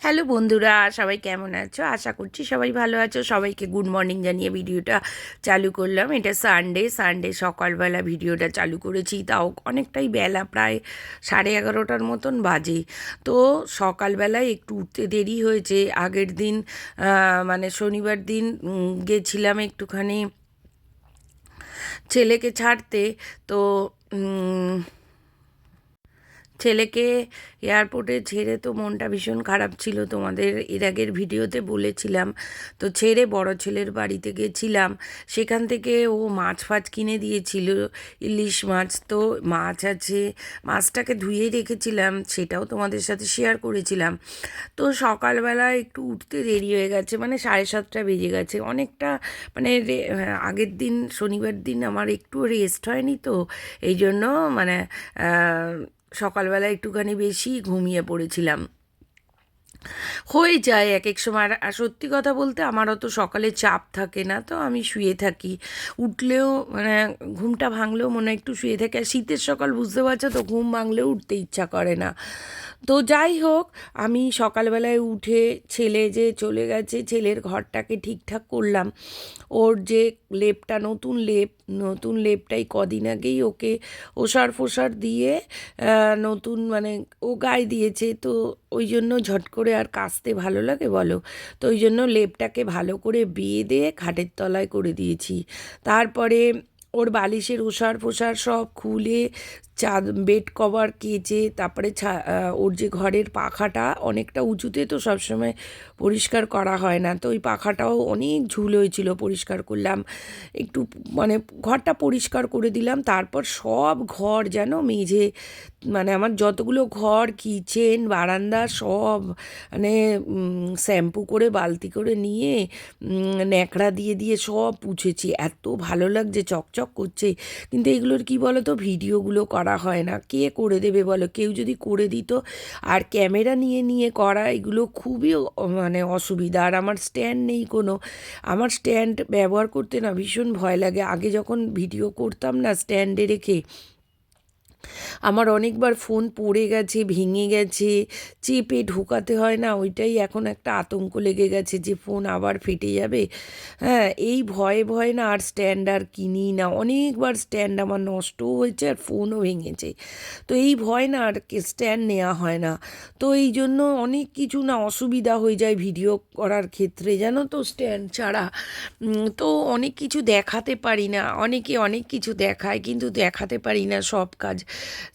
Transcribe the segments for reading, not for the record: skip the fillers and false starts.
Hello বন্ধুরা, সবাই কেমন আছো? আশা করছি সবাই ভালো আছো। সবাইকে গুড মর্নিং জানিয়ে ভিডিওটা চালু করলাম। এটা সানডে সকালবেলা ভিডিওটা চালু করেছি, তাও অনেকটাই বেলা, প্রায় 11:30টার মতন বাজে। তো সকালবেলায় একটু উঠতে দেরি হয়েছে। আগের দিন মানে শনিবার দিন গেছিলাম একটুখানি ছেলেকে ছাড়তে। তো ছেলেকে এয়ারপোর্টে ছেড়ে তো মনটা ভীষণ খারাপ ছিল, তোমাদের এর আগের ভিডিওতে বলেছিলাম। তো ছেড়ে বড় ছেলের বাড়িতে গেছিলাম, সেখান থেকে ও মাছ ফাছ কিনে দিয়েছিল, ইলিশ মাছ। তো মাছ আছে, মাছটাকে ধুয়ে রেখেছিলাম, সেটাও তোমাদের সাথে শেয়ার করেছিলাম। তো সকালবেলা একটু উঠতে দেরি হয়ে গেছে, মানে 7:30 বেজে গেছে অনেকটা। মানে আগের দিন শনিবার দিন আমার একটু রেস্ট হয়নি, তো এই জন্য মানে সকালবেলা একটুখানি বেশি ঘুমিয়ে পড়েছিলাম। হয়ে যায় এক এক সময়। আর সত্যি কথা বলতে আমার অত সকালে চাপ থাকে না, তো আমি শুয়ে থাকি। উঠলেও মানে ঘুমটা ভাঙলেও মনে হয় একটু শুয়ে থাকি। আর শীতের সকাল বুঝতে পারছো তো, ঘুম ভাঙলেও উঠতে ইচ্ছা করে না। তো যাই হোক, আমি সকালবেলায় উঠে ছেলে যে চলে গেছে, ছেলের ঘরটাকে ঠিকঠাক করলাম। ওর যে লেপটা, নতুন লেপটাই কদিন আগেই ওকে ওষার ফোসার দিয়ে নতুন মানে ও গায়ে দিয়েছে, তো ওই জন্য ঝট করে আর কাচতে ভালো লাগে বলো। তো ওই জন্য লেপটাকে ভালো করে বেঁধে খাটের তলায় করে দিয়েছি। তারপরে ওর বালিশের ওষার ফোসার সব খুলে বেড কভার কেচে, তারপরে ওর যে ঘরের পাখাটা অনেকটা উঁচুতে, তো সবসময় পরিষ্কার করা হয় না, তো ওই পাখাটাও অনেক ঝুল হয়েছিল, পরিষ্কার করলাম একটু। মানে ঘরটা পরিষ্কার করে দিলাম। তারপর সব ঘর যেন মেঝে, মানে আমার যতগুলো ঘর, কিচেন, বারান্দা সব মানে শ্যাম্পু করে বালতি করে নিয়ে ন্যাকড়া দিয়ে দিয়ে সব পুছেছি। এত ভালো লাগছে, চকচক করছে। কিন্তু এগুলোর কি বলো তো, ভিডিওগুলো করা হয় না। কে করে দেবে বলো? কেউ যদি করে দিত। আর ক্যামেরা নিয়ে নিয়ে করা এগুলো খুবই মানে অসুবিধা। আর আমার স্ট্যান্ড নেই কোনো। আমার স্ট্যান্ড ব্যবহার করতে না ভীষণ ভয় লাগে। আগে যখন ভিডিও করতাম না স্ট্যান্ডে রেখে, আমার অনেকবার ফোন পড়ে গেছে, ভেঙে গেছে, চেপে ঢোকাতে হয় না, ওইটাই এখন একটা আতঙ্ক লেগে গেছে যে ফোন আবার ফেটে যাবে। হ্যাঁ, এই ভয়ে ভয়ে না আর স্ট্যান্ড আর কিনি না। অনেকবার স্ট্যান্ড আমার নষ্টও হয়েছে আর ফোনও ভেঙেছে। তো এই ভয় না আর স্ট্যান্ড নেওয়া হয় না। তো এই জন্য অনেক কিছু না অসুবিধা হয়ে যায় ভিডিও করার ক্ষেত্রে, জানো তো, স্ট্যান্ড ছাড়া। তো অনেক কিছু দেখাতে পারি না। অনেকে অনেক কিছু দেখায়, কিন্তু দেখাতে পারি না সব কাজ।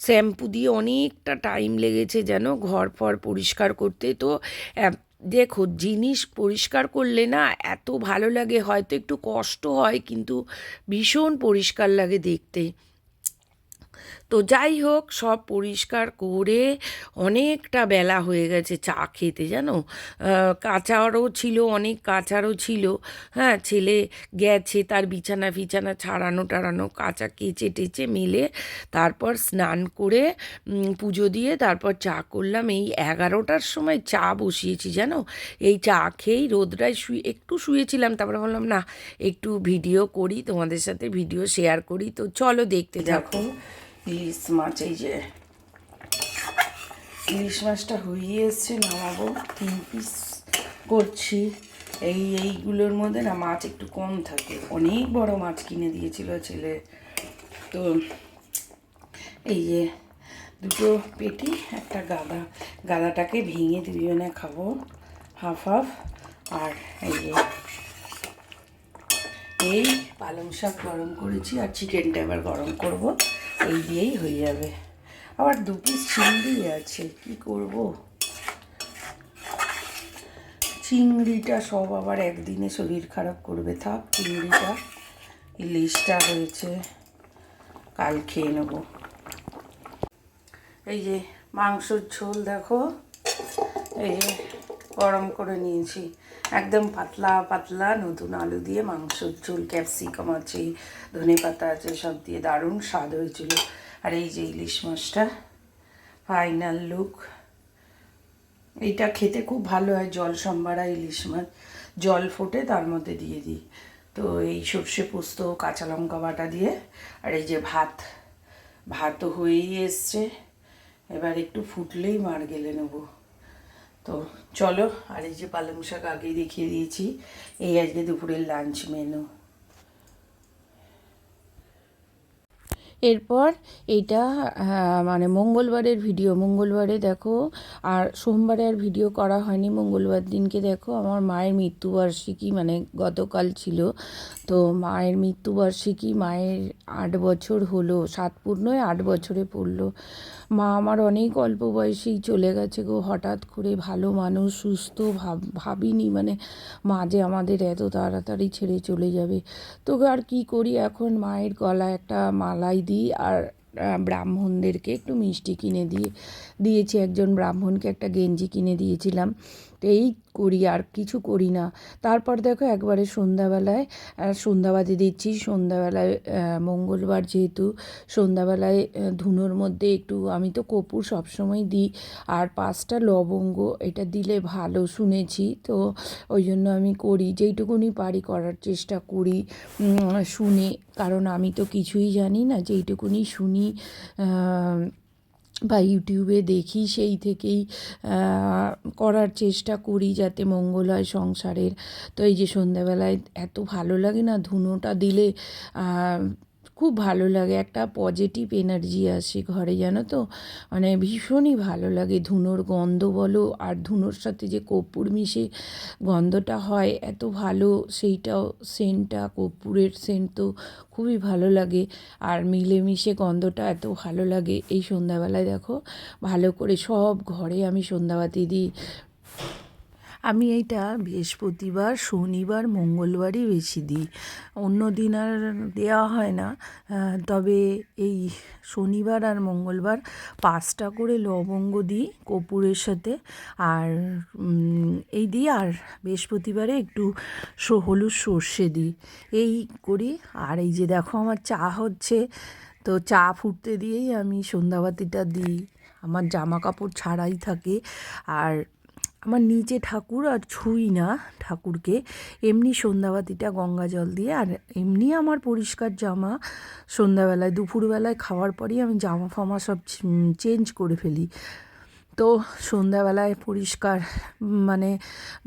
শ্যাম্পু দিয়ে অনেকটা টাইম লেগেছে যেন ঘর ফর পরিষ্কার করতে। তো দেখো, জিনিস পরিষ্কার করলে না এত ভালো লাগে, হয়তো একটু কষ্ট হয় কিন্তু ভীষণ পরিষ্কার লাগে দেখতে। তো যাই হোক, সব পরিষ্কার করে অনেকটা বেলা হয়ে গেছে চা খেতে, জানো। কাচারও ছিল, অনেক কাচারও ছিল। হ্যাঁ, ছেলে গেছে, তার বিছানা ফিছানা ছাড়ানো টাড়ানো, কাচা কেচে টেচে মেলে তারপর স্নান করে পুজো দিয়ে তারপর চা করলাম। এই 11টার সময় চা বসিয়েছি, জানো। এই চা খেয়েই রোদরায় একটু শুয়েছিলাম, তারপরে বললাম না, একটু ভিডিও করি, তোমাদের সাথে ভিডিও শেয়ার করি। তো চলো দেখতে থাকো। ইলিশ মাছ, এই যে ইলিশ মাছটা হয়ে এসছে, নামাবো। 3 পিস করছি। এইগুলোর মধ্যে না মাছ একটু কম থাকে। অনেক বড় মাছ কিনে দিয়েছিল ছেলে। তো এই যে দুটো পেটি, একটা গাদাটাকে ভেঙে দুজনে খাবো, হাফ হাফ। আর এই পালং শাক গরম করেছি, আর চিকেনটা এবার গরম করব। এই দিয়েই হয়ে যাবে। আবার 2 পিস চিংড়ি আছে, কি করব। চিংড়িটা সব আবার একদিনে শরীর খারাপ করবে। থাক, চিংড়িটা, ইলিশটা হয়েছে, কাল খেয়ে নেব। এই যে মাংসর ঝোল দেখো, এই যে গরম করে নিয়েছি, একদম পাতলা পাতলা নতুন আলু দিয়ে মাংসর ঝোল, ক্যাপসিকাম আছে, ধনে পাতা আছে, সব দিয়ে দারুণ স্বাদ হয়েছিল। আর এই যে ইলিশ মাছটা, ফাইনাল লুক। এইটা খেতে খুব ভালো হয়, জল সম্বারা ইলিশ মাছ, জল ফোটে তার মধ্যে দিয়ে দিই। তো এই সর্ষে পোস্ত, কাঁচা লঙ্কা বাটা দিয়ে। আর এই যে ভাতও হয়েই এসছে, এবার একটু ফুটলেই মার গেলে নেবো। তো চলো, আর এই যে পালং শাক আগেই দেখিয়ে দিয়েছি, এই আজকে দুপুরের লাঞ্চ মেনু। এরপর এইটা মানে মঙ্গলবারের ভিডিও, মঙ্গলবারে দেখো, আর সোমবারে আর ভিডিও করা হয়নি। মঙ্গলবার দিনকে দেখো আমার মায়ের মৃত্যুবার্ষিকী, মানে গতকাল ছিল। তো মায়ের মৃত্যুবার্ষিকী, মায়ের 8 বছর হলো, 7 পূর্ণই 8 বছরে পড়লো। মা আমার অনেক অল্প বয়সেই চলে গেছে গো, হঠাৎ করে। ভালো মানুষ, সুস্থ, ভাবিনি মানে মা যে আমাদের এত তাড়াতাড়ি ছেড়ে চলে যাবে। তো আর কি করি, এখন মায়ের গলায় একটা মালাই দিই, আর ব্রাহ্মণদেরকে একটু মিষ্টি কিনে দিয়েছি। একজন ব্রাহ্মণকে একটা গেঞ্জি কিনে দিয়েছিলাম। তো এই করি, আর কিছু করি না। তারপর দেখো একবারে সন্ধ্যাবেলায় সন্ধ্যাবাতি দিচ্ছি। সন্ধ্যাবেলায় মঙ্গলবার যেহেতু, সন্ধ্যাবেলায় ধুনোর মধ্যে একটু, আমি তো কর্পূর সবসময় দিই, আর 5টা লবঙ্গ, এটা দিলে ভালো শুনেছি। তো ওই জন্য আমি করি, যেইটুকুনি পারি করার চেষ্টা করি শুনে, কারণ আমি তো কিছুই জানি না, যেইটুকুনি শুনি বা ইউটিউবে দেখি, সেই থেকেই করার চেষ্টা করি যাতে মঙ্গল হয় সংসারের। তো এই যে সন্ধ্যাবেলায় এত ভালো লাগে না, ধুনোটা দিলে খুব ভালো লাগে, একটা পজিটিভ এনার্জি আসে ঘরে, জানো তো, মানে ভীষণই ভালো লাগে। ধুনোর গন্ধ বলো, আর ধুনোর সাথে যে কর্পূর মিশে গন্ধটা হয় এত ভালো, সেইটাও সেন্টটা, কর্পূরের সেন্ট তো খুবই ভালো লাগে, আর মিলেমিশে গন্ধটা এত ভালো লাগে। এই সন্ধ্যাবেলায় দেখো ভালো করে সব ঘরে আমি সন্ধ্যাবাতি দিই। আমি এইটা বৃহস্পতিবার, শনিবার, মঙ্গলবারই বেশি দিই, অন্য দিন আর দেওয়া হয় না। তবে এই শনিবার আর মঙ্গলবার 5টা করে লবঙ্গ দিই কর্পূরের সাথে, আর এই দিই, আর বৃহস্পতিবারে একটু হলুদ সর্ষে দিই, এই করি। আর এই যে দেখো আমার চা হচ্ছে, তো চা ফুটতে দিয়েই আমি সন্ধ্যাবাতিটা দিই। আমার জামা কাপড় ছাড়াই থাকে, আর আমার নিচে ঠাকুর, আর ছুঁই না ঠাকুরকে, এমনি সন্ধ্যাবাতিটা গঙ্গা জল দিয়ে, আর এমনি আমার পরিষ্কার জামা সন্ধ্যাবেলায়, দুপুরবেলায় খাওয়ার পরেই আমি জামা ফামা সব চেঞ্জ করে ফেলি। তো সন্ধ্যাবেলায় পরিষ্কার, মানে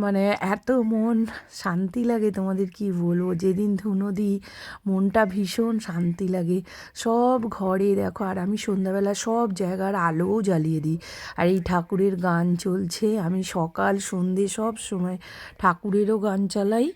মানে এত মন শান্তি লাগে, তোমাদের কি বলবো। যেদিন ধুনো দিই মনটা ভীষণ শান্তি লাগে। সব ঘরে দেখো, আর আমি সন্ধ্যাবেলা সব জায়গার আলোও জ্বালিয়ে দিই, আর এই ঠাকুরের গান চলছে, আমি সকাল সন্ধে সব সময় ঠাকুরেরও গান চালাই,